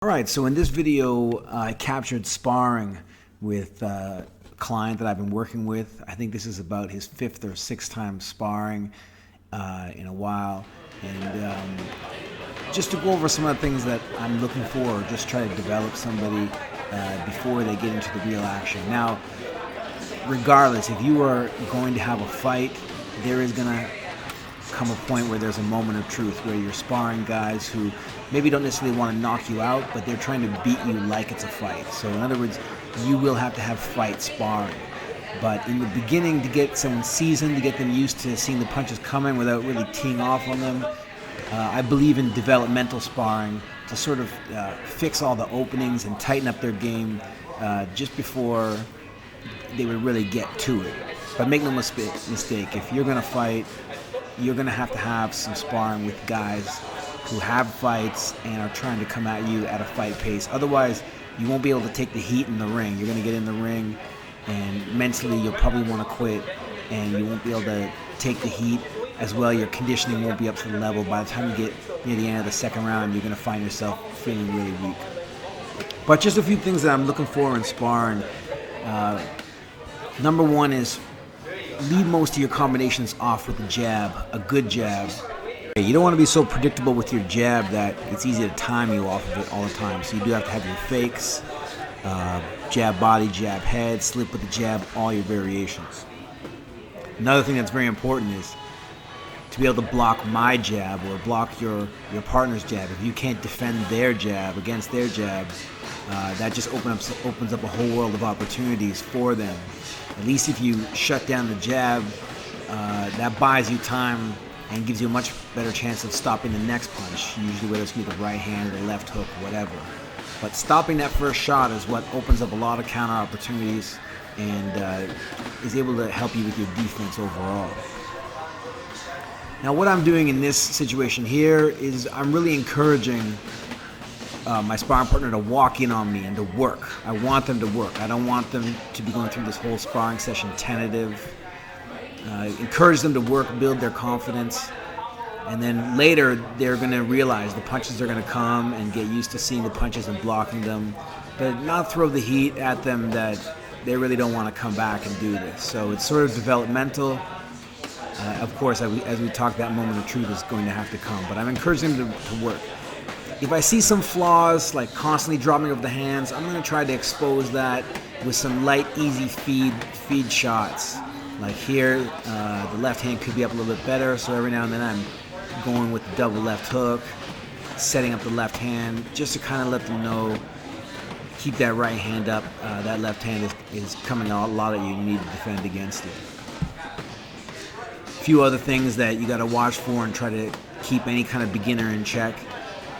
Alright, so in this video I captured sparring with a client that I've been working with. I think this is about his 5th or 6th time sparring in a while. And just to go over some of the things that I'm looking for, or just try to develop somebody before they get into the real action. Now, regardless, if you are going to have a fight, there is going to come a point where there's a moment of truth where you're sparring guys who maybe don't necessarily want to knock you out, but they're trying to beat you like it's a fight. So in other words, you will have to have fight sparring. But in the beginning, to get someone seasoned, to get them used to seeing the punches coming without really teeing off on them, I believe in developmental sparring to sort of fix all the openings and tighten up their game just before they would really get to it. But make no mistake, if you're going to fight, you're going to have some sparring with guys who have fights and are trying to come at you at a fight pace. Otherwise, you won't be able to take the heat in the ring. You're going to get in the ring, and mentally you'll probably want to quit, and you won't be able to take the heat as well. Your conditioning won't be up to the level. By the time you get near the end of the second round, you're going to find yourself feeling really weak. But just a few things that I'm looking for in sparring. Number one is lead most of your combinations off with a jab, a good jab. You don't want to be so predictable with your jab that it's easy to time you off of it all the time. So you do have to have your fakes, jab body, jab head, slip with the jab, all your variations. Another thing that's very important is to be able to block my jab or block your partner's jab. If you can't defend their jab against their jab, that just opens up a whole world of opportunities for them. At least if you shut down the jab, that buys you time and gives you a much better chance of stopping the next punch, usually whether it's the right hand or the left hook, whatever. But stopping that first shot is what opens up a lot of counter opportunities and is able to help you with your defense overall. Now, what I'm doing in this situation here is I'm really encouraging my sparring partner to walk in on me and to work. I want them to work. I don't want them to be going through this whole sparring session tentative. Encourage them to work, build their confidence, and then later they're going to realize the punches are going to come and get used to seeing the punches and blocking them, but not throw the heat at them that they really don't want to come back and do this. So it's sort of developmental. Of course, as we talk, that moment of truth is going to have to come, but I'm encouraging them to work. If I see some flaws, like constantly dropping of the hands, I'm going to try to expose that with some light, easy feed shots. Like here, the left hand could be up a little bit better, so every now and then I'm going with the double left hook, setting up the left hand, just to kind of let them know, keep that right hand up. That left hand is coming out a lot at you. You need to defend against it. A few other things that you got to watch for and try to keep any kind of beginner in check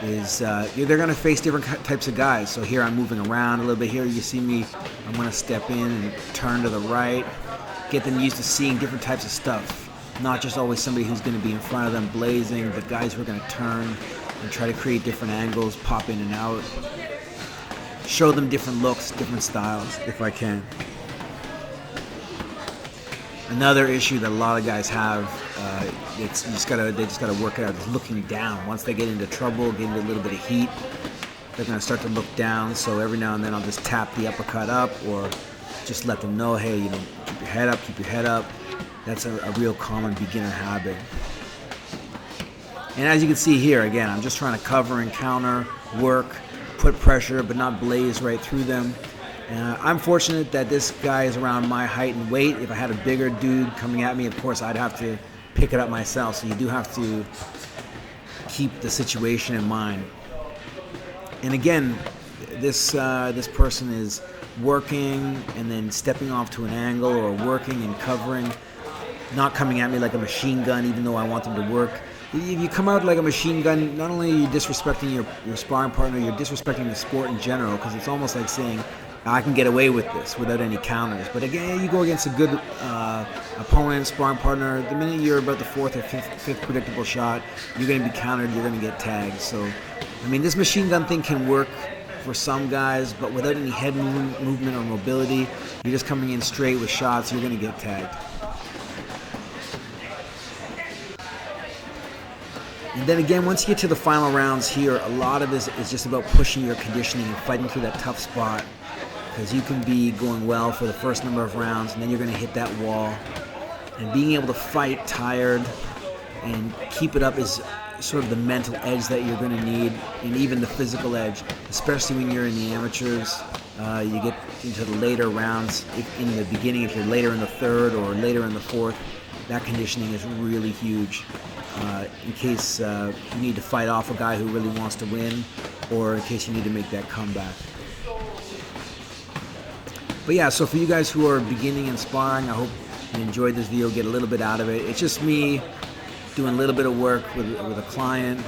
is they're going to face different types of guys. So here I'm moving around a little bit. Here you see me, I'm going to step in and turn to the right. Get them used to seeing different types of stuff. Not just always somebody who's going to be in front of them blazing, but guys who are going to turn and try to create different angles, pop in and out. Show them different looks, different styles, if I can. Another issue that a lot of guys have, they just gotta work it out, is looking down. Once they get into trouble, get into a little bit of heat, they're gonna start to look down. So every now and then I'll just tap the uppercut up, or just let them know, hey, keep your head up, keep your head up. That's a real common beginner habit. And as you can see here, again, I'm just trying to cover and counter, work, put pressure, but not blaze right through them. I'm fortunate that this guy is around my height and weight. If I had a bigger dude coming at me, of course, I'd have to pick it up myself. So you do have to keep the situation in mind. And again, this person is working and then stepping off to an angle, or working and covering, not coming at me like a machine gun, even though I want them to work. If you come out like a machine gun, not only are you disrespecting your sparring partner, you're disrespecting the sport in general, because it's almost like saying, I can get away with this without any counters. But again, you go against a good opponent, sparring partner, the minute you're about the 4th or 5th predictable shot, you're going to be countered, you're going to get tagged. So, I mean, this machine gun thing can work for some guys, but without any head movement or mobility, you're just coming in straight with shots, you're going to get tagged. And then again, once you get to the final rounds here, a lot of this is just about pushing your conditioning and fighting through that tough spot, because you can be going well for the first number of rounds, and then you're going to hit that wall. And being able to fight tired and keep it up is sort of the mental edge that you're going to need, and even the physical edge, especially when you're in the amateurs. You get into the later rounds. In the beginning, if you're later in the third or later in the fourth, that conditioning is really huge. In case you need to fight off a guy who really wants to win, or in case you need to make that comeback. But yeah, so for you guys who are beginning in sparring, I hope you enjoyed this video, get a little bit out of it. It's just me doing a little bit of work with a client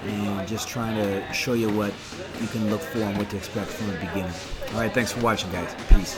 and just trying to show you what you can look for and what to expect from the beginning. All right, thanks for watching, guys. Peace.